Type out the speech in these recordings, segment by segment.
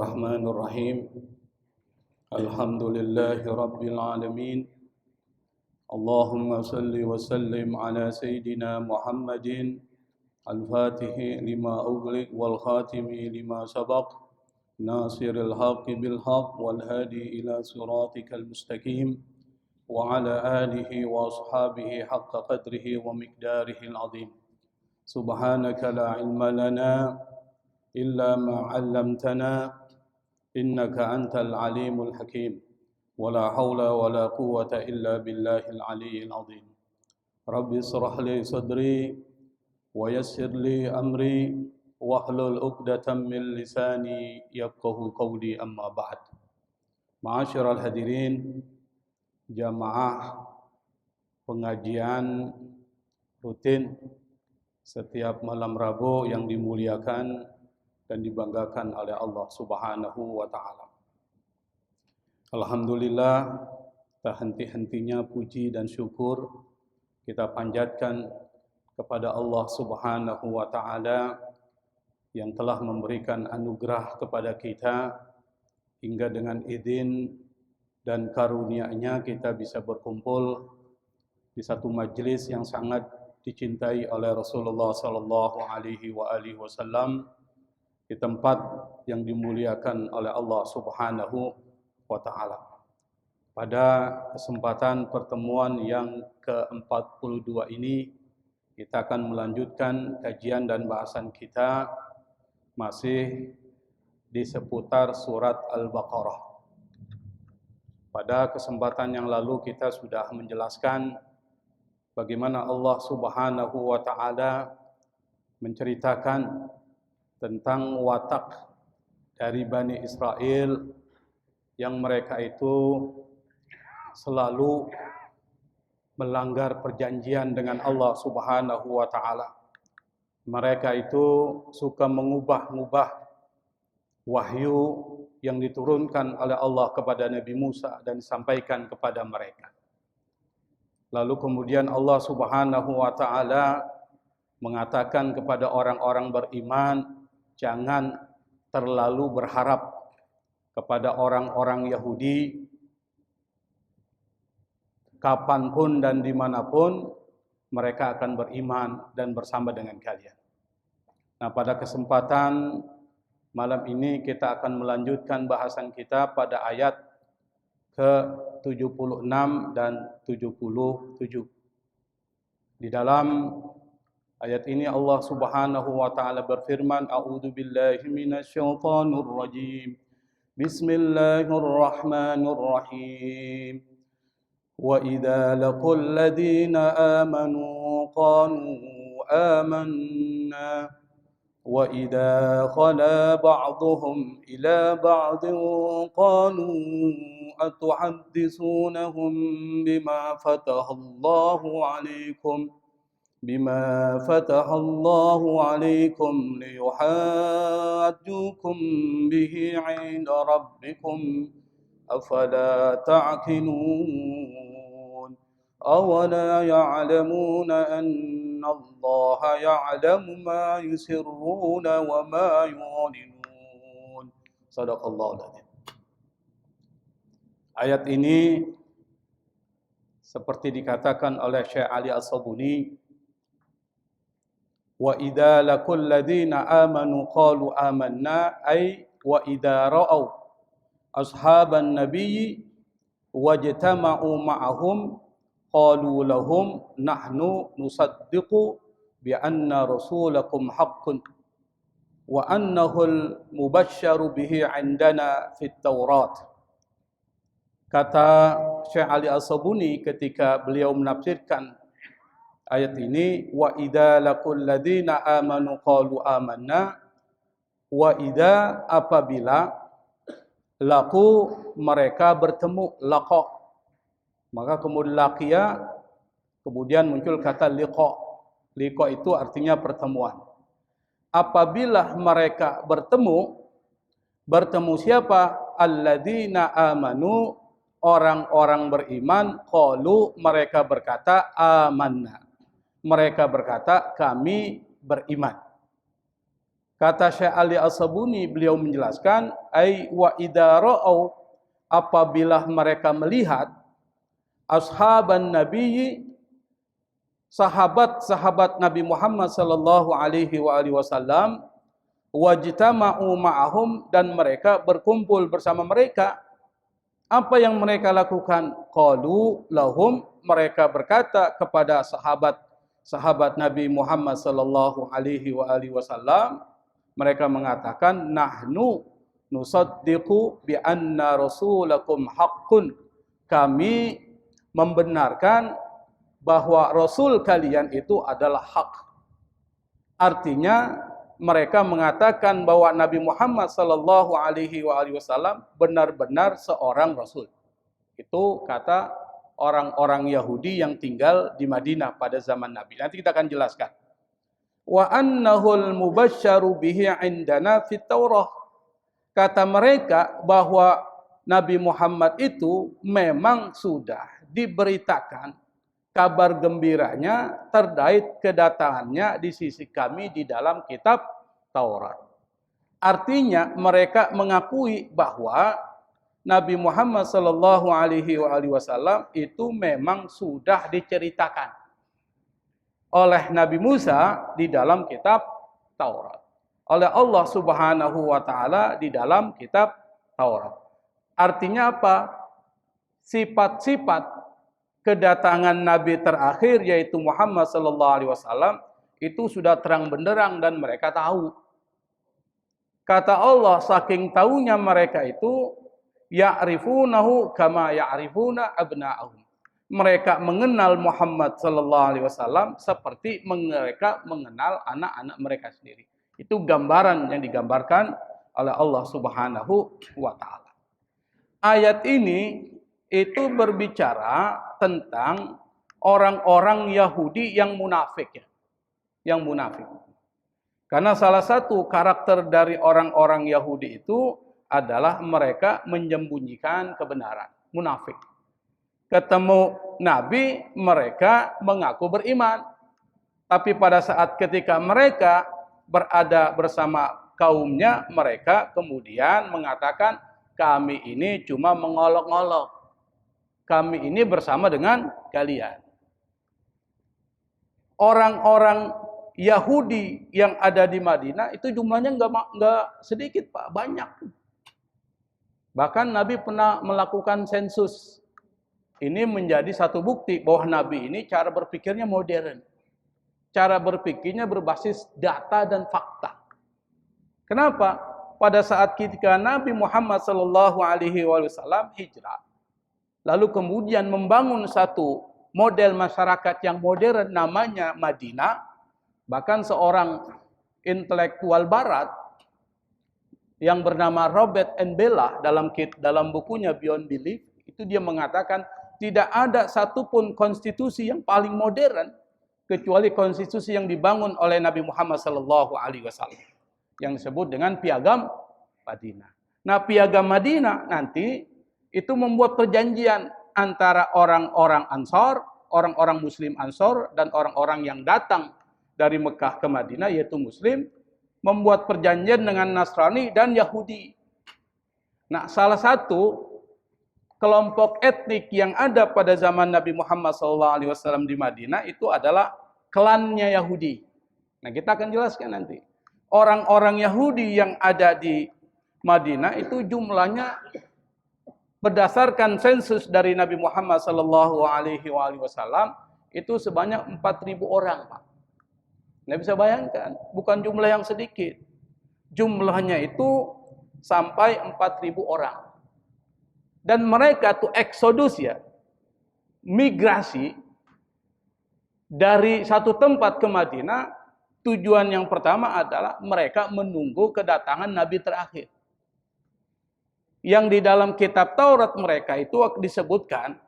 الرحمن الرحيم الحمد لله رب العالمين اللهم صل وسلم على سيدنا محمد الفاتح لما أغلق والخاتم لما سبق ناصر الحق بالحق والهادي إلى صراطك المستقيم وعلى آله وأصحابه حق قدره ومقداره العظيم سبحانك لا علم لنا إلا ما علمتنا إنك أنت العليم الحكيم ولا حول ولا قوة إلا بالله العلي العظيم رب اشرح لي صدري ويسر لي أمري واحلل عقدة من لساني يفقه قولي أما بعد معاشر الحاضرين jamaah pengajian rutin setiap malam Rabu yang dimuliakan dan dibanggakan oleh Allah Subhanahu wa taala. Alhamdulillah, tak henti-hentinya puji dan syukur kita panjatkan kepada Allah Subhanahu wa taala yang telah memberikan anugerah kepada kita hingga dengan izin dan karunia-Nya kita bisa berkumpul di satu majlis yang sangat dicintai oleh Rasulullah sallallahu alaihi wasallam di tempat yang dimuliakan oleh Allah Subhanahu wa taala. Pada kesempatan pertemuan yang ke-42 ini kita akan melanjutkan kajian dan bahasan kita masih di seputar surat Al-Baqarah. Pada kesempatan yang lalu kita sudah menjelaskan bagaimana Allah Subhanahu wa taala menceritakan tentang watak dari Bani Israel yang mereka itu selalu melanggar perjanjian dengan Allah Subhanahu wa taala. Mereka itu suka mengubah-ubah wahyu yang diturunkan oleh Allah kepada Nabi Musa dan disampaikan kepada mereka. Lalu kemudian Allah Subhanahu wa taala mengatakan kepada orang-orang beriman, jangan terlalu berharap kepada orang-orang Yahudi kapanpun dan dimanapun mereka akan beriman dan bersama dengan kalian. Nah, pada kesempatan malam ini kita akan melanjutkan bahasan kita pada ayat ke-76 dan 77. Di dalam ayat ini Allah Subhanahu wa taala berfirman, A'udzu billahi minasyaitonir rajim. Bismillahirrahmanirrahim. Wa idza laqul ladzina amanu qalu amanna وَإِذَا خَلَا بَعْضُهُمْ إِلَى بَعْضٍ قَالُوا أَتُحَدِّثُونَهُمْ بِمَا فَتَحَ اللَّهُ عَلَيْكُمْ لِيُحَاجُّوكُمْ بِهِ عِندَ رَبِّكُمْ أَفَلَا تَعْقِلُونَ أَوَلَا يَعْلَمُونَ أَنَّ اللَّهَ يَعْلَمُ مَا يُسِرُّونَ وَمَا يُعْلِنُونَ. Shadaqallahul adzim. Ayat ini seperti dikatakan oleh Syekh Ali As-Sabuni, wa idza laqul ladzina amanu qalu amanna, ay wa idza ra'au ashaban nabiyyi wajtama'u ma'ahum qalu lahum nahnu nusaddiqu bi anna rasulakum haqqun wa annahu al-mubashsharu bihi 'indana fit Taurat. Kata Syekh Ali As-Sabuni ketika beliau menafsirkan ayat ini, wa idza laqul ladzina amanu qalu amanna, wa idza apabila laku mereka bertemu, laqa, maka kemudian laqiya, kemudian muncul kata liqa. Liqa itu artinya pertemuan. Apabila mereka bertemu siapa? Alladzina amanu, orang-orang beriman, qalu, mereka berkata amanna. Mereka berkata kami beriman. Kata Syekh Ali As-Sabuni, beliau menjelaskan, ai wa idza ra'au, apabila mereka melihat ashaban nabiyyi, sahabat-sahabat Nabi Muhammad sallallahu alaihi wasallam, wajtama'u ma'ahum, dan mereka berkumpul bersama mereka, apa yang mereka lakukan? Qalu lahum, mereka berkata kepada sahabat Nabi Muhammad sallallahu alaihi wasallam, mereka mengatakan, nahnu nusaddiqu bi anna rasulakum haqqun, kami membenarkan bahwa rasul kalian itu adalah hak. Artinya mereka mengatakan bahwa Nabi Muhammad sallallahu alaihi wasallam benar-benar seorang rasul. Itu kata orang-orang Yahudi yang tinggal di Madinah pada zaman Nabi. Nanti kita akan jelaskan. Wa annahul mubasysyaru bihi indana fit Taurah. Kata mereka bahwa Nabi Muhammad itu memang sudah diberitakan kabar gembiranya terkait kedatangannya di sisi kami di dalam kitab Taurat. Artinya mereka mengakui bahwa Nabi Muhammad sallallahu alaihi wasallam itu memang sudah diceritakan oleh Nabi Musa di dalam kitab Taurat, oleh Allah Subhanahu wa taala di dalam kitab Taurat. Artinya apa? Sifat-sifat kedatangan Nabi terakhir yaitu Muhammad sallallahu alaihi wasallam itu sudah terang benderang dan mereka tahu. Kata Allah, saking tahunya mereka itu, ya'rifunahu kama ya'rifuna abna'ahum. Mereka mengenal Muhammad sallallahu alaihi wasallam seperti mereka mengenal anak-anak mereka sendiri. Itu gambaran yang digambarkan oleh Allah Subhanahu wa taala. Ayat ini itu berbicara tentang orang-orang Yahudi yang munafik ya. Yang munafik. Karena salah satu karakter dari orang-orang Yahudi itu adalah mereka menyembunyikan kebenaran, munafik. Ketemu Nabi, mereka mengaku beriman. Tapi pada saat ketika mereka berada bersama kaumnya, mereka kemudian mengatakan, kami ini cuma mengolok-olok. Kami ini bersama dengan kalian. Orang-orang Yahudi yang ada di Madinah itu jumlahnya enggak sedikit, Pak, banyak. Bahkan Nabi pernah melakukan sensus. Ini menjadi satu bukti bahwa Nabi ini cara berpikirnya modern. Cara berpikirnya berbasis data dan fakta. Kenapa? Pada saat ketika Nabi Muhammad SAW hijrah, lalu kemudian membangun satu model masyarakat yang modern namanya Madinah, bahkan seorang intelektual barat yang bernama Robert N. Bella dalam bukunya Beyond Belief, itu dia mengatakan tidak ada satupun konstitusi yang paling modern kecuali konstitusi yang dibangun oleh Nabi Muhammad SAW yang disebut dengan Piagam Madinah. Nah, Piagam Madinah nanti itu membuat perjanjian antara orang-orang Ansor, orang-orang Muslim Ansor, dan orang-orang yang datang dari Mekah ke Madinah, yaitu Muslim, membuat perjanjian dengan Nasrani dan Yahudi. Nah, salah satu kelompok etnik yang ada pada zaman Nabi Muhammad SAW di Madinah itu adalah klannya Yahudi. Nah, kita akan jelaskan nanti. Orang-orang Yahudi yang ada di Madinah itu jumlahnya berdasarkan sensus dari Nabi Muhammad SAW itu sebanyak 4.000 orang, Pak. Nggak bisa bayangkan, bukan jumlah yang sedikit. Jumlahnya itu sampai 4.000 orang. Dan mereka tuh eksodus ya, migrasi dari satu tempat ke Madinah. Tujuan yang pertama adalah mereka menunggu kedatangan Nabi terakhir. Yang di dalam kitab Taurat mereka itu disebutkan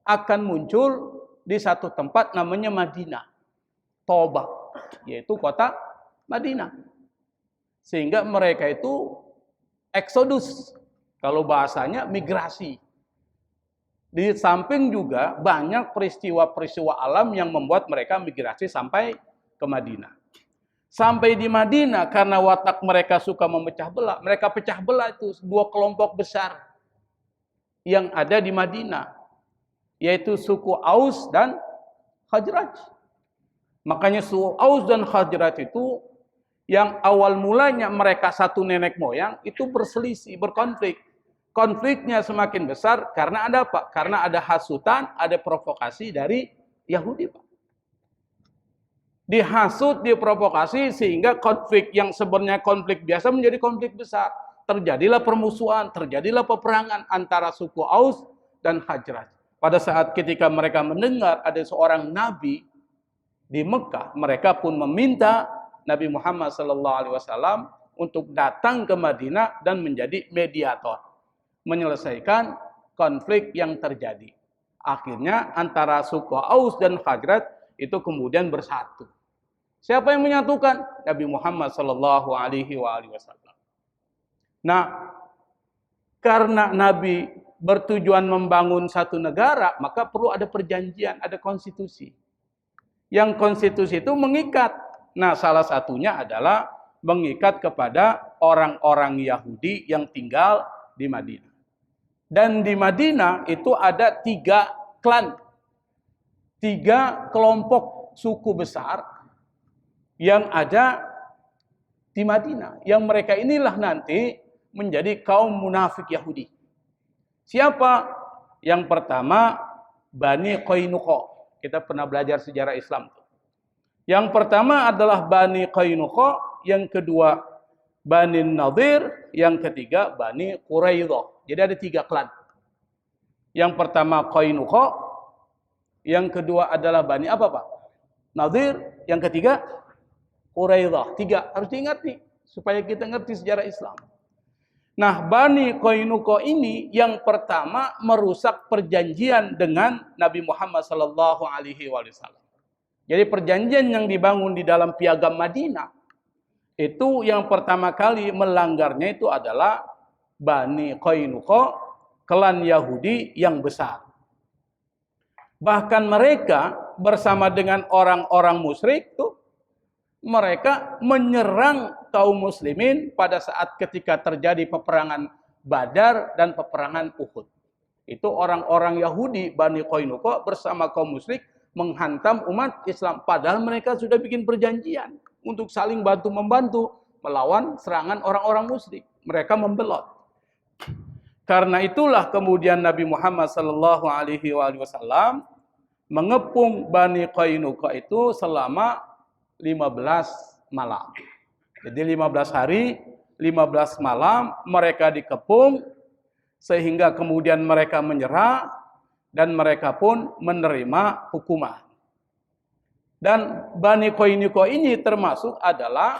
akan muncul di satu tempat namanya Madinah, Tobah, yaitu kota Madinah. Sehingga mereka itu eksodus. Kalau bahasanya migrasi. Di samping juga banyak peristiwa-peristiwa alam yang membuat mereka migrasi sampai ke Madinah. Sampai di Madinah, karena watak mereka suka memecah belah, mereka pecah belah itu dua kelompok besar yang ada di Madinah, yaitu suku Aus dan Khazraj. Makanya suku Aus dan Khazraj itu yang awal mulanya mereka satu nenek moyang itu berselisih, berkonflik. Konfliknya semakin besar karena ada apa? Karena ada hasutan, ada provokasi dari Yahudi, Pak. Dihasut, diprovokasi sehingga konflik yang sebenarnya konflik biasa menjadi konflik besar. Terjadilah permusuhan, terjadilah peperangan antara suku Aus dan Khazraj. Pada saat ketika mereka mendengar ada seorang nabi di Mekah, mereka pun meminta Nabi Muhammad SAW untuk datang ke Madinah dan menjadi mediator, menyelesaikan konflik yang terjadi. Akhirnya antara suku Aus dan Khazraj itu kemudian bersatu. Siapa yang menyatukan? Nabi Muhammad SAW. Nah, karena Nabi bertujuan membangun satu negara, maka perlu ada perjanjian, ada konstitusi. Yang konstitusi itu mengikat. Nah, salah satunya adalah mengikat kepada orang-orang Yahudi yang tinggal di Madinah. Dan di Madinah itu ada 3 klan, 3 kelompok suku besar yang ada di Madinah. Yang mereka inilah nanti menjadi kaum munafik Yahudi. Siapa? Yang pertama, Bani Qainuqa. Kita pernah belajar sejarah Islam. Yang pertama adalah Bani Qainuqa, yang kedua Bani Nadir, yang ketiga Bani Quraidah. Jadi ada 3 klan. Yang pertama Qainuqa, yang kedua adalah Bani apa, Pak? Nadir, yang ketiga Quraidah. 3 harus diingat nih supaya kita ngerti sejarah Islam. Nah, Bani Qainuqa ini yang pertama merusak perjanjian dengan Nabi Muhammad SAW. Jadi perjanjian yang dibangun di dalam Piagam Madinah itu yang pertama kali melanggarnya itu adalah Bani Qainuqa, klan Yahudi yang besar. Bahkan mereka bersama dengan orang-orang musyrik tuh mereka menyerang kaum muslimin pada saat ketika terjadi peperangan Badar dan peperangan Uhud. Itu orang-orang Yahudi Bani Qainuqa bersama kaum musyrik menghantam umat Islam. Padahal mereka sudah bikin perjanjian untuk saling bantu-membantu melawan serangan orang-orang musyrik. Mereka membelot. Karena itulah kemudian Nabi Muhammad SAW mengepung Bani Qainuqa itu selama 15 malam. Jadi 15 hari, 15 malam mereka dikepung sehingga kemudian mereka menyerah. Dan mereka pun menerima hukuman. Dan Bani Qainuqa ini termasuk adalah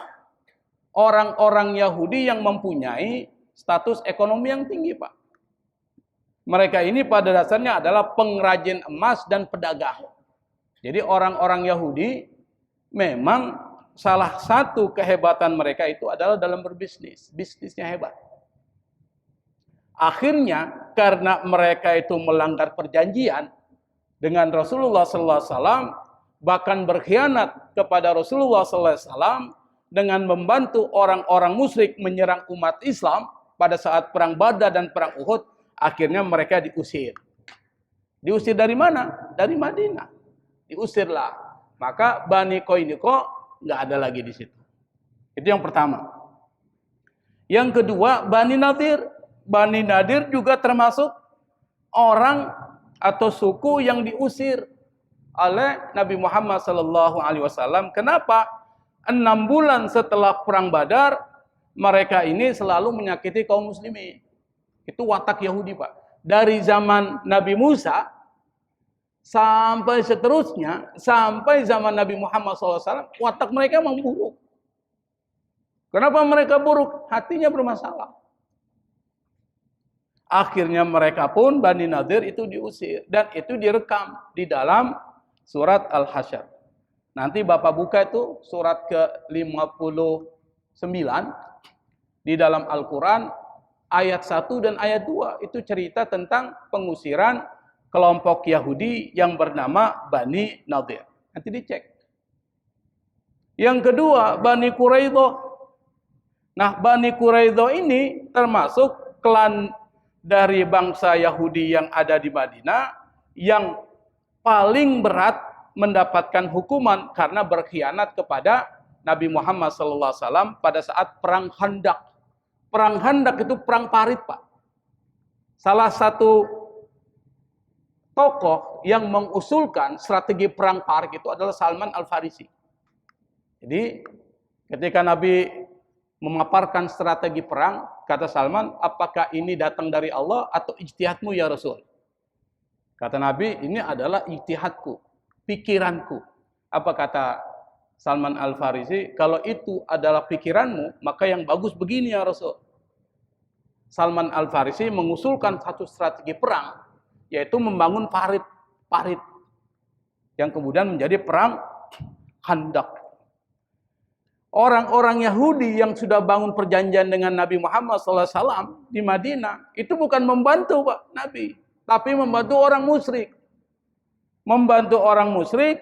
orang-orang Yahudi yang mempunyai status ekonomi yang tinggi, Pak. Mereka ini pada dasarnya adalah pengrajin emas dan pedagang. Jadi orang-orang Yahudi memang salah satu kehebatan mereka itu adalah dalam berbisnis. Bisnisnya hebat. Akhirnya karena mereka itu melanggar perjanjian dengan Rasulullah SAW, bahkan berkhianat kepada Rasulullah SAW dengan membantu orang-orang musyrik menyerang umat Islam pada saat perang Badar dan perang Uhud, akhirnya mereka diusir. Diusir dari mana? Dari Madinah. Diusirlah. Maka Bani Qainuqa nggak ada lagi di situ. Itu yang pertama. Yang kedua, Bani Nadir. Bani Nadir juga termasuk orang atau suku yang diusir oleh Nabi Muhammad SAW. Kenapa? 6 bulan setelah perang Badar, mereka ini selalu menyakiti kaum muslimin. Itu watak Yahudi, Pak. Dari zaman Nabi Musa sampai seterusnya, sampai zaman Nabi Muhammad SAW, watak mereka memang buruk. Kenapa mereka buruk? Hatinya bermasalah. Akhirnya mereka pun Bani Nadir itu diusir. Dan itu direkam di dalam surat Al-Hasyr. Nanti Bapak buka itu surat ke-59 di dalam Al-Quran. Ayat 1 dan ayat 2 itu cerita tentang pengusiran kelompok Yahudi yang bernama Bani Nadir. Nanti dicek. Yang kedua, Bani Quraidah. Nah, Bani Quraidah ini termasuk klan dari bangsa Yahudi yang ada di Madinah yang paling berat mendapatkan hukuman karena berkhianat kepada Nabi Muhammad SAW pada saat perang Khandaq. Perang Khandaq itu perang parit, Pak. Salah satu tokoh yang mengusulkan strategi perang parit itu adalah Salman Al-Farisi. Jadi ketika Nabi memaparkan strategi perang, kata Salman, apakah ini datang dari Allah atau ijtihadmu ya Rasul? Kata Nabi, ini adalah ijtihadku, pikiranku. Apa kata Salman Al-Farisi? Kalau itu adalah pikiranmu, maka yang bagus begini ya Rasul. Salman Al-Farisi mengusulkan satu strategi perang, yaitu membangun parit yang kemudian menjadi perang Khandaq. Orang-orang Yahudi yang sudah bangun perjanjian dengan Nabi Muhammad SAW di Madinah, itu bukan membantu Pak Nabi, tapi membantu orang musyrik. Membantu orang musyrik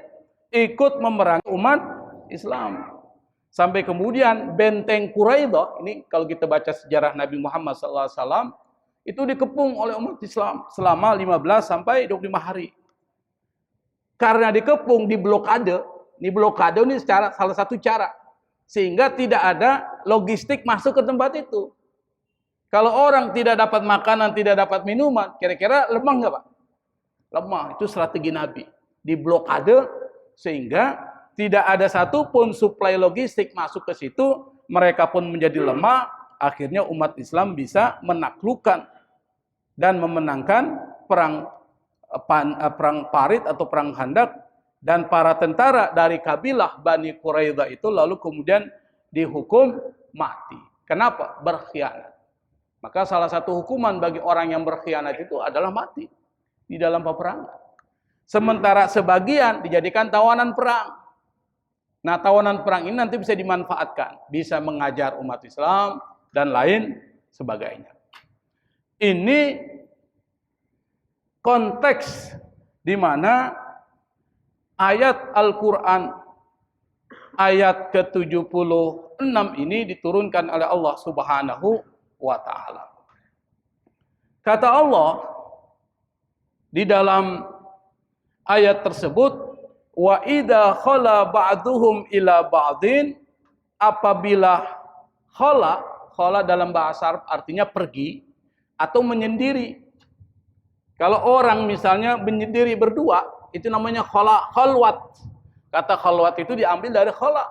ikut memerangi umat Islam. Sampai kemudian benteng Quraidah, ini kalau kita baca sejarah Nabi Muhammad SAW, itu dikepung oleh umat Islam selama 15 sampai 25 hari. Karena dikepung, diblokade ini salah satu cara. Sehingga tidak ada logistik masuk ke tempat itu. Kalau orang tidak dapat makanan, tidak dapat minuman, kira-kira lemah nggak Pak? Lemah, itu strategi Nabi. Diblokade sehingga tidak ada satupun suplai logistik masuk ke situ, mereka pun menjadi lemah, akhirnya umat Islam bisa menaklukkan dan memenangkan perang parit atau perang Khandaq. Dan para tentara dari kabilah Bani Quraidah itu lalu kemudian dihukum mati. Kenapa? Berkhianat. Maka salah satu hukuman bagi orang yang berkhianat itu adalah mati di dalam peperangan. Sementara sebagian dijadikan tawanan perang. Nah, tawanan perang ini nanti bisa dimanfaatkan, bisa mengajar umat Islam dan lain sebagainya. Ini konteks di mana ayat Al-Quran ayat ke-76 ini diturunkan oleh Allah Subhanahu wa Ta'ala. Kata Allah di dalam ayat tersebut, wa idza khala ba'duhum ila ba'din, apabila khala dalam bahasa Arab artinya pergi atau menyendiri. Kalau orang misalnya menyendiri berdua, itu namanya khalwat. Kata khalwat itu diambil dari khala.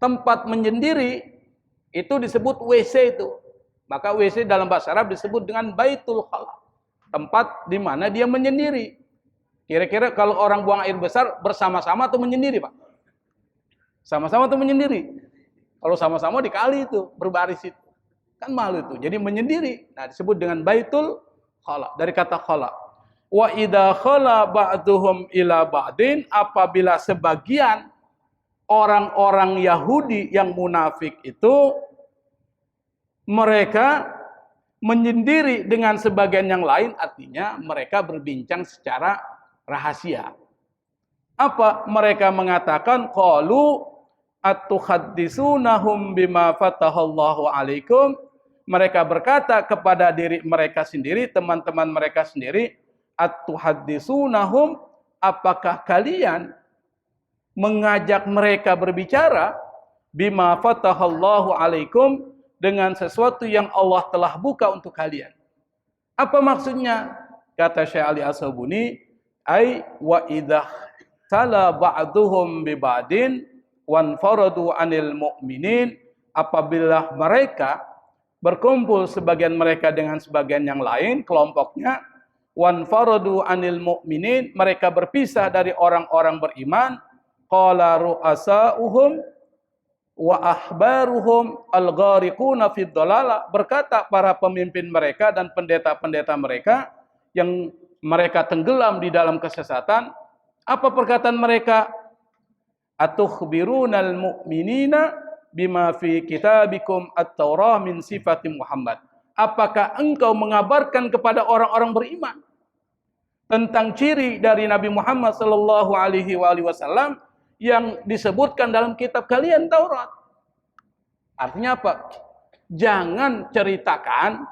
Tempat menyendiri itu disebut WC itu. Maka WC dalam bahasa Arab disebut dengan baitul khala. Tempat di mana dia menyendiri. Kira-kira kalau orang buang air besar bersama-sama atau menyendiri, Pak? Sama-sama atau menyendiri? Kalau sama-sama dikali itu, berbaris itu. Kan malu itu. Jadi menyendiri. Nah, disebut dengan baitul khala. Dari kata khala. Wa idza khala ba'duhum ila ba'din, apabila sebagian orang-orang Yahudi yang munafik itu mereka menyendiri dengan sebagian yang lain, artinya mereka berbincang secara rahasia. Apa mereka mengatakan? Qalu atuhadditsunahum bima fatahallahu alaikum. Mereka berkata kepada diri mereka sendiri, teman-teman mereka sendiri, atuhadditsunahum, apakah kalian mengajak mereka berbicara bima fatahallahu alaikum, dengan sesuatu yang Allah telah buka untuk kalian. Apa maksudnya? Kata Syekh Ali As-Sabuni, ai wa idza tala ba'duhum bi ba'din wanfaradu 'anil mu'minin, apabila mereka berkumpul sebagian mereka dengan sebagian yang lain kelompoknya, wanfaradu 'anil mu'minin, mereka berpisah dari orang-orang beriman, qala ru'asa'uhum wa ahbaruhum al-ghariquna fid dhalala, berkata para pemimpin mereka dan pendeta-pendeta mereka yang mereka tenggelam di dalam kesesatan. Apa perkataan mereka? Atukhbirunal mu'minina bima fi kitabikum at-taurah min sifati Muhammad. Apakah engkau mengabarkan kepada orang-orang beriman tentang ciri dari Nabi Muhammad sallallahu alaihi wasallam yang disebutkan dalam kitab kalian Taurat. Artinya apa? Jangan ceritakan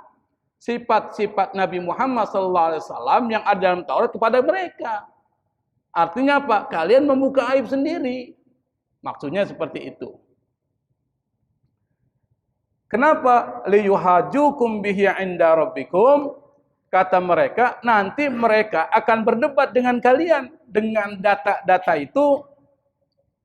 sifat-sifat Nabi Muhammad SAW yang ada dalam Taurat kepada mereka. Artinya apa? Kalian membuka aib sendiri. Maksudnya seperti itu. Kenapa? Liyuhajukum bihi 'inda rabbikum. Kata mereka, nanti mereka akan berdebat dengan kalian dengan data-data itu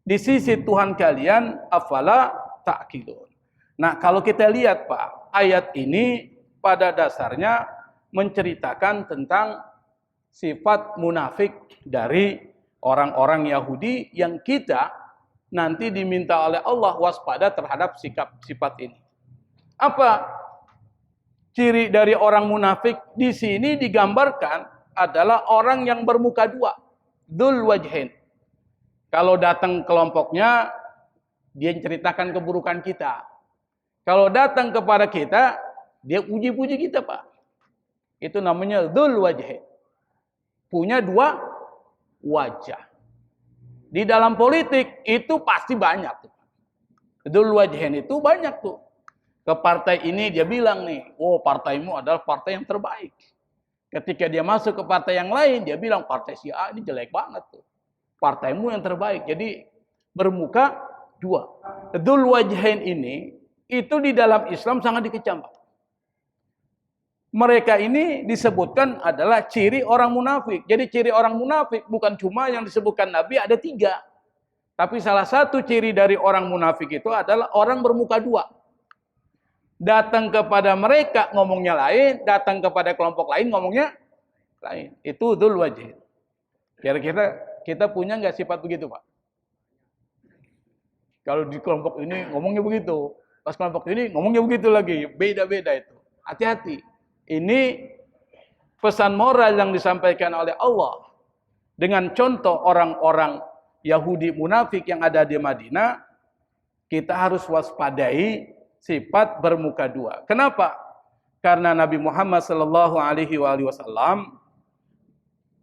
di sisi Tuhan kalian. Afala ta'qilun. Nah, kalau kita lihat Pak, ayat ini pada dasarnya menceritakan tentang sifat munafik dari orang-orang Yahudi yang kita nanti diminta oleh Allah waspada terhadap sifat ini. Apa ciri dari orang munafik? Di sini digambarkan adalah orang yang bermuka dua, dzul wajhain. Kalau datang kelompoknya, dia ceritakan keburukan kita. Kalau datang kepada kita, dia puji-puji kita, Pak. Itu namanya dzul wajhain. Punya dua wajah. Di dalam politik itu pasti banyak. Dzul wajhain itu banyak tuh. Ke partai ini dia bilang nih, oh partaimu adalah partai yang terbaik. Ketika dia masuk ke partai yang lain, dia bilang partai si A ini jelek banget tuh. Partaimu yang terbaik. Jadi bermuka dua. Dzul wajhain ini itu di dalam Islam sangat dikecam. Mereka ini disebutkan adalah ciri orang munafik. Jadi ciri orang munafik bukan cuma yang disebutkan Nabi, ada 3. Tapi salah satu ciri dari orang munafik itu adalah orang bermuka dua. Datang kepada mereka ngomongnya lain, datang kepada kelompok lain ngomongnya lain. Itu dzul wajhain. Kira-kira kita punya nggak sifat begitu, Pak? Kalau di kelompok ini ngomongnya begitu, pas kelompok ini ngomongnya begitu lagi, beda-beda itu. Hati-hati. Ini pesan moral yang disampaikan oleh Allah dengan contoh orang-orang Yahudi munafik yang ada di Madinah. Kita harus waspadai sifat bermuka dua. Kenapa? Karena Nabi Muhammad SAW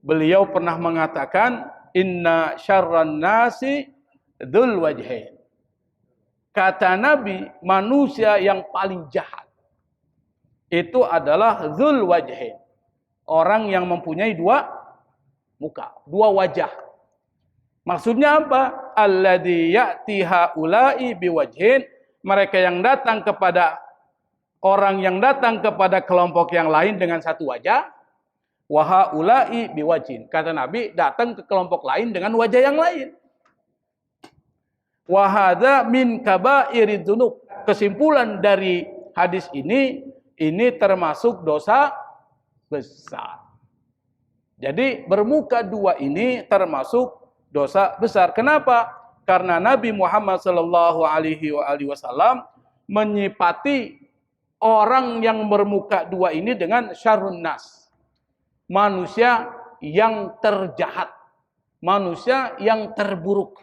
beliau pernah mengatakan, inna syarran nasi dzul wajhain. Kata Nabi, manusia yang paling jahat itu adalah dzul wajhain. Orang yang mempunyai dua muka, dua wajah. Maksudnya apa? Alladzi ya'ti haula'i biwajhin. Mereka yang datang kepada orang yang datang kepada kelompok yang lain dengan satu wajah. Wa haula'i biwajhin. Kata Nabi, datang ke kelompok lain dengan wajah yang lain. Wa hadza min kaba'iridzunub. Dzunub. Kesimpulan dari hadis ini termasuk dosa besar. Jadi bermuka dua ini termasuk dosa besar. Kenapa? Karena Nabi Muhammad SAW menyifati orang yang bermuka dua ini dengan syarrun nas. Manusia yang terjahat. Manusia yang terburuk.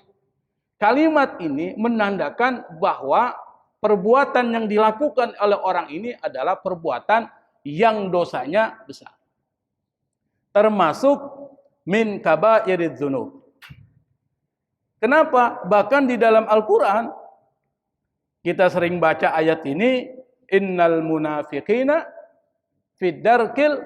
Kalimat ini menandakan bahwa perbuatan yang dilakukan oleh orang ini adalah perbuatan yang dosanya besar. Termasuk min kabairidz dzunub. Kenapa? Bahkan di dalam Al-Quran kita sering baca ayat ini, innal munafiqina fid darkil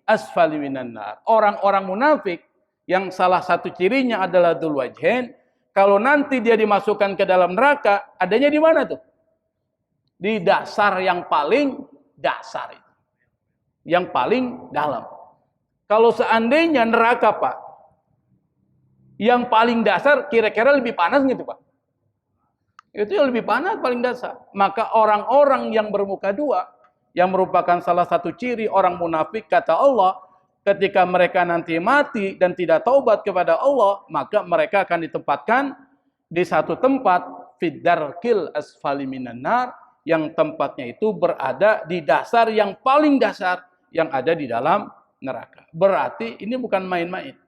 asfali minan nar. Orang-orang munafik yang salah satu cirinya adalah dzul wajhain, kalau nanti dia dimasukkan ke dalam neraka, adanya di mana tuh? Di dasar yang paling dasar itu. Yang paling dalam. Kalau seandainya neraka, Pak, yang paling dasar kira-kira lebih panas gitu, Pak. Itu yang lebih panas paling dasar. Maka orang-orang yang bermuka dua, yang merupakan salah satu ciri orang munafik, kata Allah, ketika mereka nanti mati dan tidak taubat kepada Allah, maka mereka akan ditempatkan di satu tempat, fid darkil asfali minan nar, yang tempatnya itu berada di dasar yang paling dasar yang ada di dalam neraka. Berarti ini bukan main-main.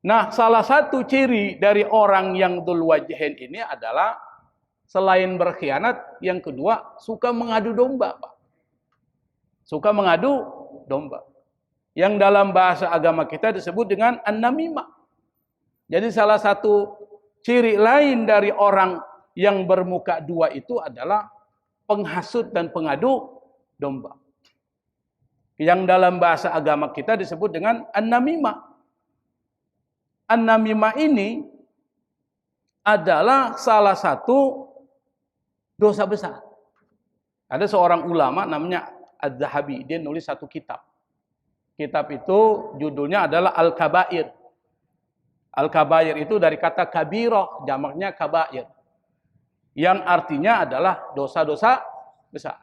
Nah, salah satu ciri dari orang yang dzul wajhain ini adalah selain berkhianat, yang kedua suka mengadu domba, Pak. Suka mengadu domba. Yang dalam bahasa agama kita disebut dengan an-namimah. Jadi salah satu ciri lain dari orang yang bermuka dua itu adalah penghasut dan pengadu domba. Yang dalam bahasa agama kita disebut dengan an-namimah. An-namimah ini adalah salah satu dosa besar. Ada seorang ulama namanya Az-Zahabi, dia nulis satu kitab. Kitab itu judulnya adalah Al-Kabair. Al-Kabair itu dari kata kabirah, jamaknya kabair. Yang artinya adalah dosa-dosa besar.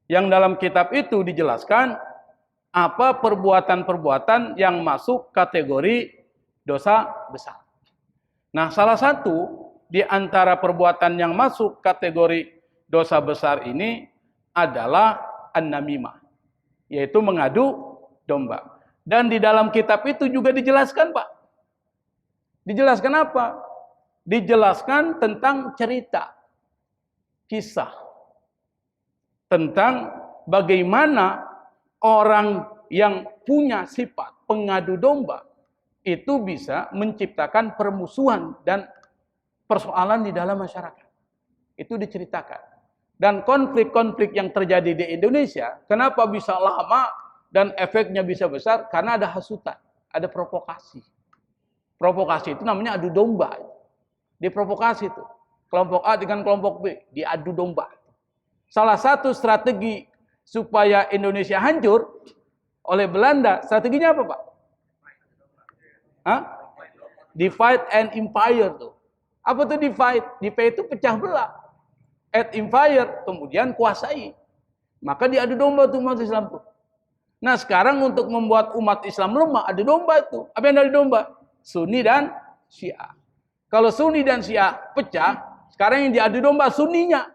Yang dalam kitab itu dijelaskan apa perbuatan-perbuatan yang masuk kategori dosa besar. Nah, salah satu di antara perbuatan yang masuk kategori dosa besar ini adalah an-namimah, yaitu mengadu domba. Dan di dalam kitab itu juga dijelaskan, Pak. Dijelaskan apa? Dijelaskan tentang cerita, kisah, tentang bagaimana orang yang punya sifat pengadu domba itu bisa menciptakan permusuhan dan persoalan di dalam masyarakat. Itu diceritakan. Dan konflik-konflik yang terjadi di Indonesia, kenapa bisa lama dan efeknya bisa besar? Karena ada hasutan, ada provokasi. Provokasi itu namanya adu domba. Diprovokasi itu. Kelompok A dengan kelompok B, diadu domba. Salah satu strategi supaya Indonesia hancur oleh Belanda, strateginya apa, Pak? Hah? Divide and empire tuh. Apa tuh divide? Divide itu pecah belah. And empire, kemudian kuasai. Maka diadu domba tuh umat Islam tuh. Nah, sekarang untuk membuat umat Islam lemah, adu domba itu. Apa yang adu domba? Sunni dan Syiah. Kalau Sunni dan Syiah pecah, sekarang yang diadu domba Sunninya.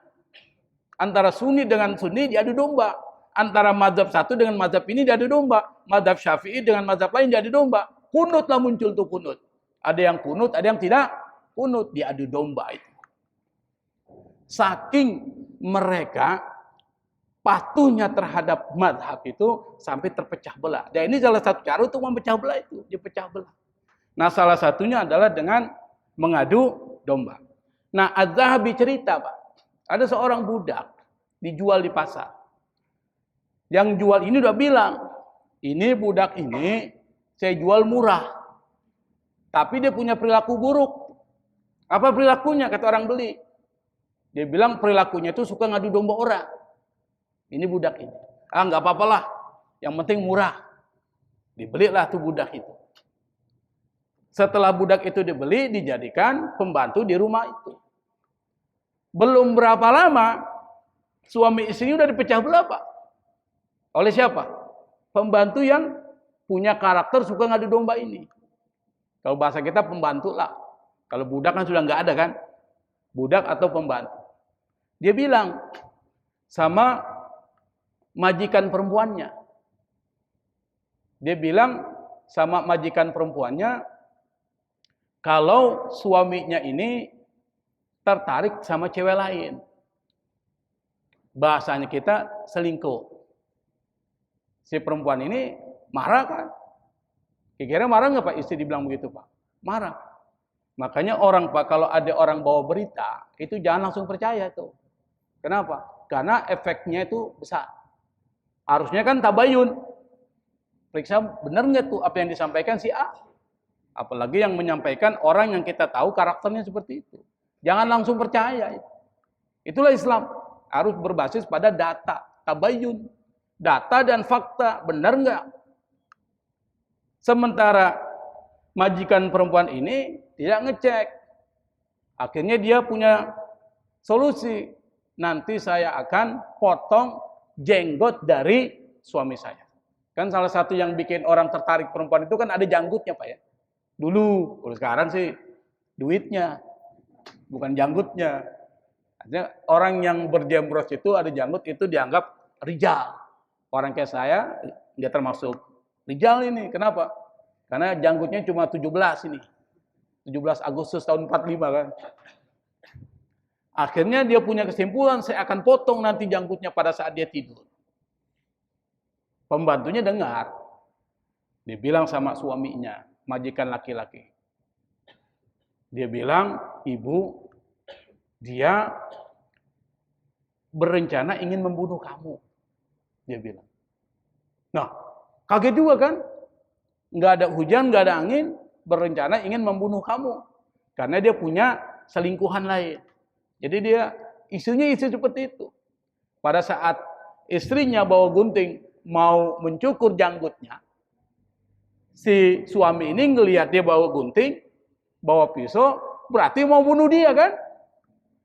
Antara Sunni dengan Sunni diadu domba. Antara mazhab satu dengan mazhab ini diadu domba. Mazhab Syafi'i dengan mazhab lain diadu domba. Kunutlah muncul tuh kunut. Ada yang kunut, ada yang tidak kunut. Diadu domba itu. Saking mereka patuhnya terhadap mazhab itu sampai terpecah belah. Dan ini salah satu cara untuk memecah belah itu. Dipecah belah. Nah, salah satunya adalah dengan mengadu domba. Nah, Az-Zahabi cerita, Pak. Ada seorang budak dijual di pasar. Yang jual ini udah bilang, ini budak ini saya jual murah. Tapi dia punya perilaku buruk. Apa perilakunya? Kata orang beli. Dia bilang perilakunya itu suka ngadu domba orang. Ini budak ini. Ah, nggak apa-apalah. Yang penting murah. Dibelilah tuh budak itu. Setelah budak itu dibeli, dijadikan pembantu di rumah itu. Belum berapa lama, suami istri udah dipecah belah, Pak. Oleh siapa? Pembantu yang punya karakter suka ngadu domba ini. Kalau bahasa kita pembantu lah. Kalau budak kan sudah nggak ada kan? Budak atau pembantu. Dia bilang sama majikan perempuannya. Dia bilang sama majikan perempuannya, kalau suaminya ini tertarik sama cewek lain. Bahasanya kita selingkuh. Si perempuan ini marah kan? Kira-kira marah nggak Pak istri dibilang begitu Pak? Marah. Makanya orang Pak kalau ada orang bawa berita itu jangan langsung percaya tuh. Kenapa? Karena efeknya itu besar. Harusnya kan tabayun. Periksa benar nggak tuh apa yang disampaikan si A? Apalagi yang menyampaikan orang yang kita tahu karakternya seperti itu. Jangan langsung percaya. Itulah Islam. Harus berbasis pada data, tabayun. Data dan fakta, benar nggak? Sementara majikan perempuan ini tidak ngecek. Akhirnya dia punya solusi. Nanti saya akan potong jenggot dari suami saya. Kan salah satu yang bikin orang tertarik perempuan itu kan ada janggutnya Pak ya. Dulu, kalau sekarang sih duitnya. Bukan janggutnya. Artinya orang yang berjembros itu ada janggut itu dianggap rijal. Orang kayak saya nggak termasuk rijal ini. Kenapa? Karena janggutnya cuma 17 ini. 17 Agustus tahun 45 kan. Akhirnya dia punya kesimpulan, saya akan potong nanti janggutnya pada saat dia tidur. Pembantunya dengar. Dia bilang sama suaminya, majikan laki-laki. Dia bilang, ibu, dia berencana ingin membunuh kamu. Dia bilang. Nah, kaget juga kan? Nggak ada hujan, nggak ada angin, berencana ingin membunuh kamu. Karena dia punya selingkuhan lain. Jadi dia isunya isu seperti itu. Pada saat istrinya bawa gunting mau mencukur janggutnya, si suami ini ngelihat dia bawa gunting, bawa pisau, berarti mau bunuh dia kan?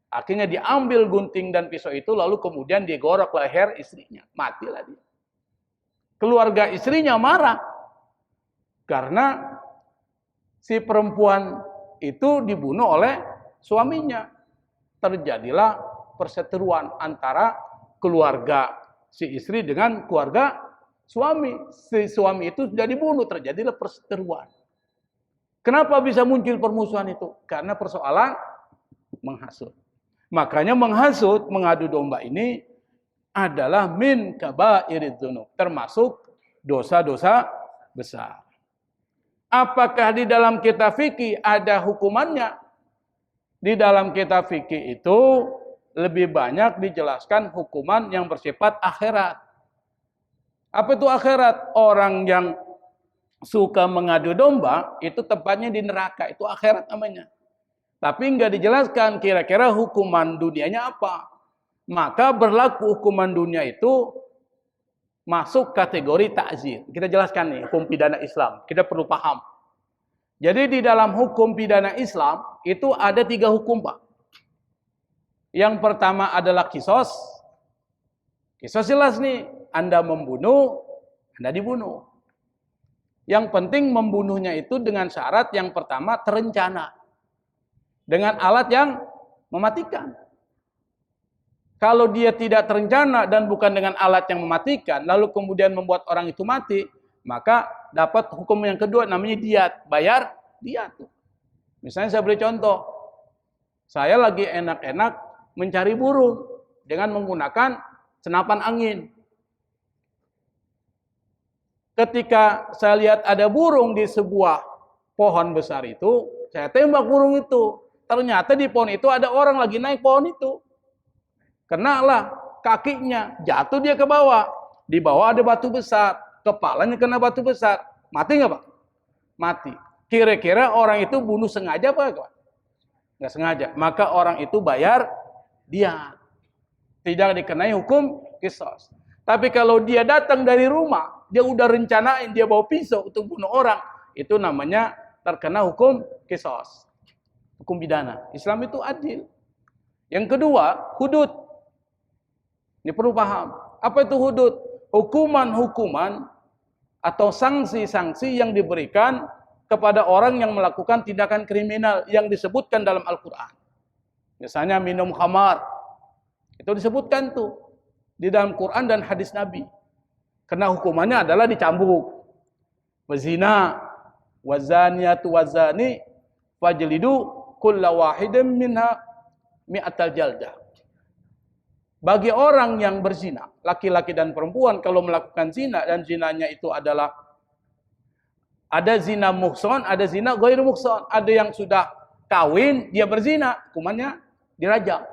Akhirnya diambil gunting dan pisau itu, lalu kemudian digorok leher istrinya. Matilah dia. Keluarga istrinya marah. Karena si perempuan itu dibunuh oleh suaminya. Terjadilah perseteruan antara keluarga si istri dengan keluarga suami. Si suami itu sudah dibunuh, terjadilah perseteruan. Kenapa bisa muncul permusuhan itu? Karena persoalan menghasut. Makanya menghasut, mengadu domba ini adalah min kabairidz dzunub, termasuk dosa-dosa besar. Apakah di dalam kitab fikih ada hukumannya? Di dalam kitab fikih itu lebih banyak dijelaskan hukuman yang bersifat akhirat. Apa itu akhirat? Orang yang suka mengadu domba itu tempatnya di neraka, itu akhirat namanya. Tapi enggak dijelaskan kira-kira hukuman dunianya apa. Maka berlaku hukuman dunia itu masuk kategori ta'zir. Kita jelaskan nih, hukum pidana Islam. Kita perlu paham. Jadi di dalam hukum pidana Islam, itu ada 3 hukum, Pak. Yang pertama adalah kisos. Kisos jelas nih, Anda membunuh, Anda dibunuh. Yang penting membunuhnya itu dengan syarat yang pertama terencana. Dengan alat yang mematikan. Kalau dia tidak terencana dan bukan dengan alat yang mematikan, lalu kemudian membuat orang itu mati, maka dapat hukum yang kedua namanya diat, bayar diat. Misalnya saya beri contoh, saya lagi enak-enak mencari burung dengan menggunakan senapan angin. Ketika saya lihat ada burung di sebuah pohon besar itu, saya tembak burung itu. Ternyata di pohon itu ada orang lagi naik pohon itu. Kenalah kakinya, jatuh dia ke bawah. Di bawah ada batu besar, kepalanya kena batu besar. Mati nggak Pak? Mati. Kira-kira orang itu bunuh sengaja apa Pak? Nggak sengaja. Maka orang itu bayar dia. Tidak dikenai hukum kisos. Tapi kalau dia datang dari rumah, dia udah rencanain, dia bawa pisau untuk bunuh orang. Itu namanya terkena hukum kisos. Hukum pidana. Islam itu adil. Yang kedua, hudud. Ini perlu paham. Apa itu hudud? Hukuman-hukuman atau sanksi-sanksi yang diberikan kepada orang yang melakukan tindakan kriminal yang disebutkan dalam Al-Quran. Misalnya minum khamar. Itu disebutkan tuh di dalam Quran dan hadis Nabi. Karena hukumannya adalah dicambuk. Wazina, wazaniyatu wazani, fajlidu kulla wahidin minha mi'atal jaldah. Bagi orang yang berzina, laki-laki dan perempuan kalau melakukan zina dan zinanya itu adalah ada zina muhson, ada zina ghairu muhson. Ada yang sudah kawin, dia berzina, hukumannya dirajam.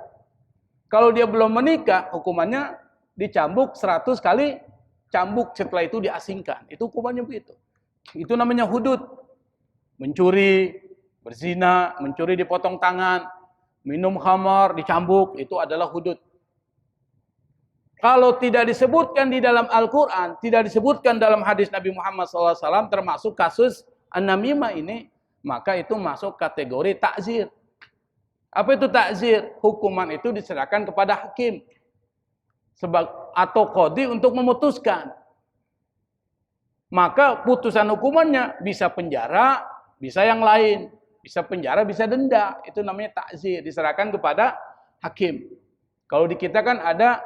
Kalau dia belum menikah, hukumannya dicambuk 100 kali cambuk, setelah itu diasingkan. Itu hukumannya begitu. Itu namanya hudud. Mencuri, berzina, mencuri dipotong tangan, minum khamar, dicambuk, itu adalah hudud. Kalau tidak disebutkan di dalam Al-Quran, tidak disebutkan dalam hadis Nabi Muhammad SAW, termasuk kasus an-namimah ini, maka itu masuk kategori takzir. Apa itu takzir? Hukuman itu diserahkan kepada hakim atau qadhi untuk memutuskan. Maka putusan hukumannya bisa penjara, bisa yang lain. Bisa penjara, bisa denda. Itu namanya takzir, diserahkan kepada hakim. Kalau di kita kan ada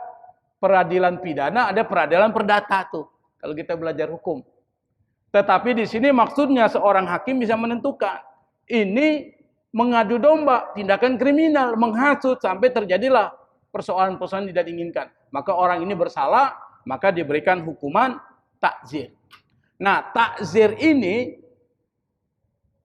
peradilan pidana, ada peradilan perdata tuh. Kalau kita belajar hukum. Tetapi di sini maksudnya seorang hakim bisa menentukan. Ini mengadu domba, tindakan kriminal, menghasut sampai terjadilah persoalan-persoalan tidak diinginkan. Maka orang ini bersalah, maka diberikan hukuman takzir. Nah, takzir ini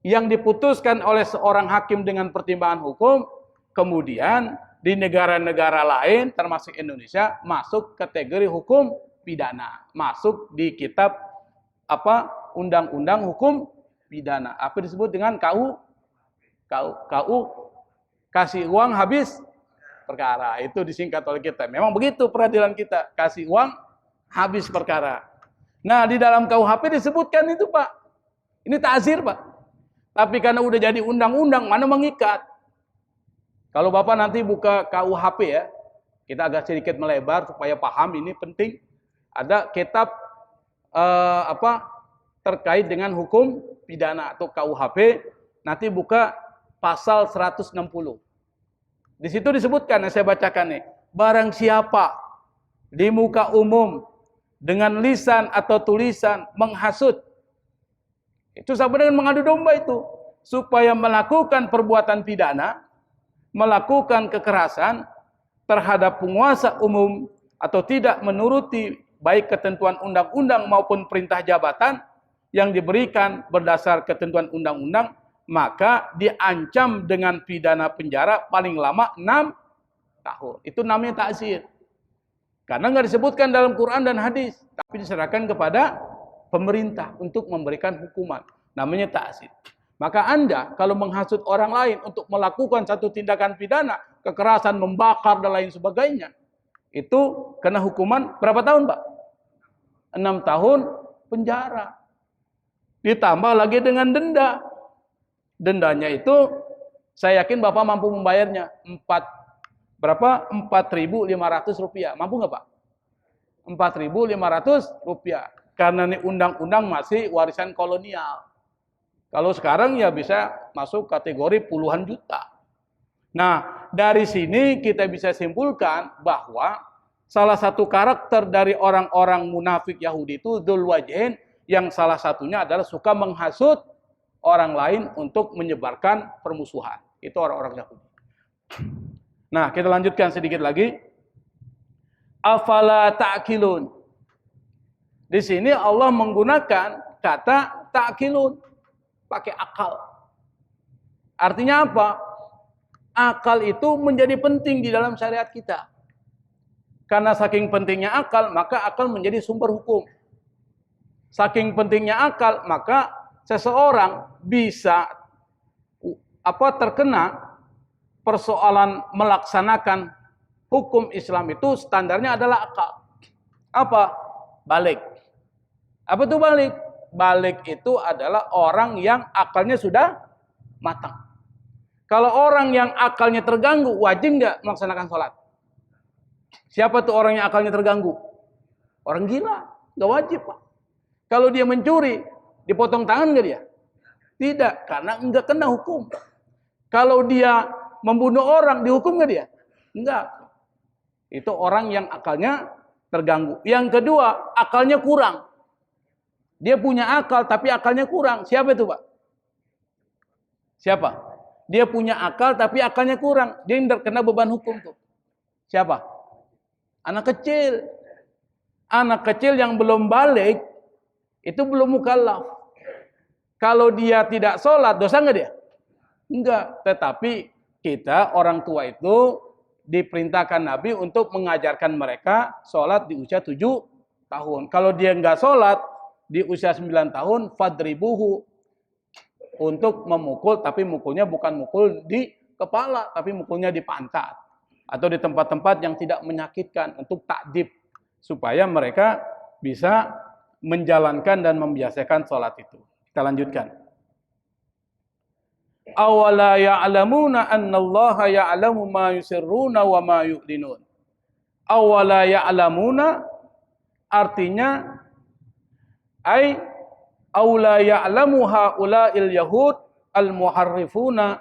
yang diputuskan oleh seorang hakim dengan pertimbangan hukum, kemudian di negara-negara lain termasuk Indonesia masuk kategori hukum pidana, masuk di kitab undang-undang hukum pidana. Apa disebut dengan KU kasih uang habis perkara. Itu disingkat oleh kita. Memang begitu peradilan kita, kasih uang habis perkara. Nah, di dalam KUHP disebutkan itu, Pak. Ini ta'zir, Pak. Tapi karena udah jadi undang-undang, mana mengikat. Kalau Bapak nanti buka KUHP ya, kita agak sedikit melebar supaya paham, ini penting. Ada kitab terkait dengan hukum pidana atau KUHP, nanti buka pasal 160. Di situ disebutkan, saya bacakan nih, barang siapa di muka umum dengan lisan atau tulisan menghasut, itu sama dengan mengadu domba itu, supaya melakukan perbuatan pidana, melakukan kekerasan terhadap penguasa umum atau tidak menuruti baik ketentuan undang-undang maupun perintah jabatan yang diberikan berdasar ketentuan undang-undang, maka diancam dengan pidana penjara paling lama 6 tahun. Itu namanya ta'zir. Karena nggak disebutkan dalam Quran dan hadis, tapi diserahkan kepada pemerintah untuk memberikan hukuman. Namanya ta'zir. Maka Anda kalau menghasut orang lain untuk melakukan satu tindakan pidana, kekerasan, membakar dan lain sebagainya, itu kena hukuman berapa tahun, Pak? 6 tahun penjara. Ditambah lagi dengan denda. Dendanya itu saya yakin Bapak mampu membayarnya. 4.500 rupiah. Mampu nggak, Pak? 4.500 rupiah. Karena ini undang-undang masih warisan kolonial. Kalau sekarang ya bisa masuk kategori puluhan juta. Nah, dari sini kita bisa simpulkan bahwa salah satu karakter dari orang-orang munafik Yahudi itu dzul wajhain, yang salah satunya adalah suka menghasut orang lain untuk menyebarkan permusuhan. Itu orang-orang Yahudi. Nah, kita lanjutkan sedikit lagi. Afala ta'qilun. Di sini Allah menggunakan kata ta'qilun, pakai akal. Artinya apa? Akal itu menjadi penting di dalam syariat kita. Karena saking pentingnya akal, maka akal menjadi sumber hukum. Saking pentingnya akal, maka seseorang bisa terkena persoalan melaksanakan hukum Islam itu standarnya adalah akal. Apa? Balik. Apa itu balik? Balik itu adalah orang yang akalnya sudah matang. Kalau orang yang akalnya terganggu, wajib nggak melaksanakan sholat? Siapa tuh orang yang akalnya terganggu? Orang gila, nggak wajib, Pak. Kalau dia mencuri, dipotong tangan nggak dia? Tidak, karena nggak kena hukum. Kalau dia membunuh orang, dihukum nggak dia? Enggak. Itu orang yang akalnya terganggu. Yang kedua, akalnya kurang. Dia punya akal, tapi akalnya kurang. Siapa itu, Pak? Siapa? Dia punya akal, tapi akalnya kurang. Dia yang terkena beban hukum tuh. Siapa? Anak kecil. Anak kecil yang belum balik, itu belum mukallaf. Kalau dia tidak sholat, dosa nggak dia? Enggak. Tetapi kita, orang tua itu, diperintahkan Nabi untuk mengajarkan mereka sholat di usia 7 tahun. Kalau dia nggak sholat, di usia 9 tahun, fadribuhu, untuk memukul, tapi mukulnya bukan mukul di kepala, tapi mukulnya di pantat. Atau di tempat-tempat yang tidak menyakitkan, untuk takdib. Supaya mereka bisa menjalankan dan membiasakan sholat itu. Kita lanjutkan. Awala ya'lamuna annallaha ya'lamu ma yusirruna wa ma yu'linun. Awala ya'lamuna artinya ay awla ya'lamu haula'il yahud al-muharrifuna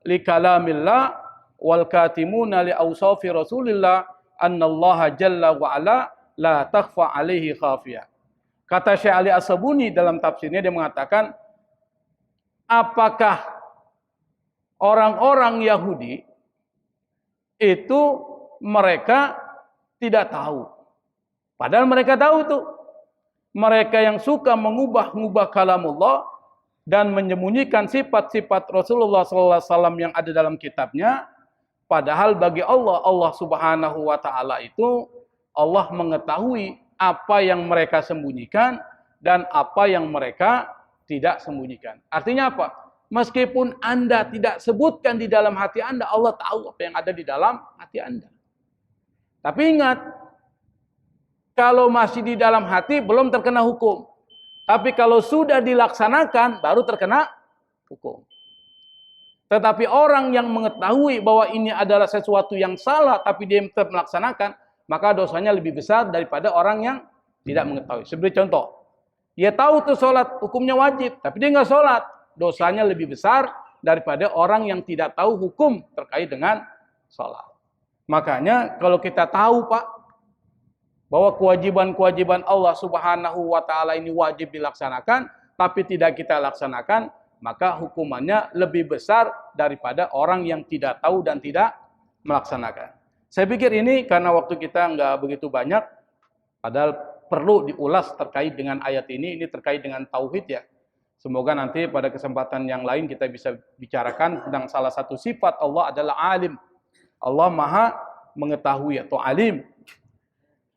li kalamillah wal katimuna li awsafi Rasulillah annallaha jalla wa ala la takhfa alaihi khafiyah. Kata Syekh Ali As-Sabuni dalam tafsirnya, dia mengatakan, apakah orang-orang Yahudi itu mereka tidak tahu? Padahal mereka tahu tuh. Mereka yang suka mengubah-ubah kalamullah dan menyembunyikan sifat-sifat Rasulullah SAW yang ada dalam kitabnya, padahal bagi Allah Subhanahu wa Ta'ala itu, Allah mengetahui apa yang mereka sembunyikan dan apa yang mereka tidak sembunyikan. Artinya apa? Meskipun Anda tidak sebutkan di dalam hati Anda, Allah tahu apa yang ada di dalam hati Anda. Tapi ingat, kalau masih di dalam hati belum terkena hukum. Tapi kalau sudah dilaksanakan, baru terkena hukum. Tetapi orang yang mengetahui bahwa ini adalah sesuatu yang salah, tapi dia tetap melaksanakan, maka dosanya lebih besar daripada orang yang tidak mengetahui. Seperti contoh, dia tahu tuh sholat, hukumnya wajib, tapi dia nggak sholat. Dosanya lebih besar daripada orang yang tidak tahu hukum terkait dengan sholat. Makanya kalau kita tahu, Pak, bahwa kewajiban-kewajiban Allah Subhanahu wa Ta'ala ini wajib dilaksanakan, tapi tidak kita laksanakan, maka hukumannya lebih besar daripada orang yang tidak tahu dan tidak melaksanakan. Saya pikir ini karena waktu kita nggak begitu banyak, padahal perlu diulas terkait dengan ayat ini terkait dengan tauhid ya. Semoga nanti pada kesempatan yang lain kita bisa bicarakan tentang salah satu sifat Allah adalah alim. Allah maha mengetahui atau alim.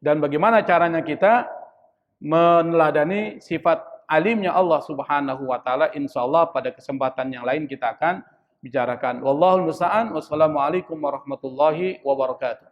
Dan bagaimana caranya kita meneladani sifat alimnya Allah Subhanahu wa Ta'ala, insyaallah pada kesempatan yang lain kita akan bicarakan. Wallahul musta'an. Wassalamualaikum warahmatullahi wabarakatuh.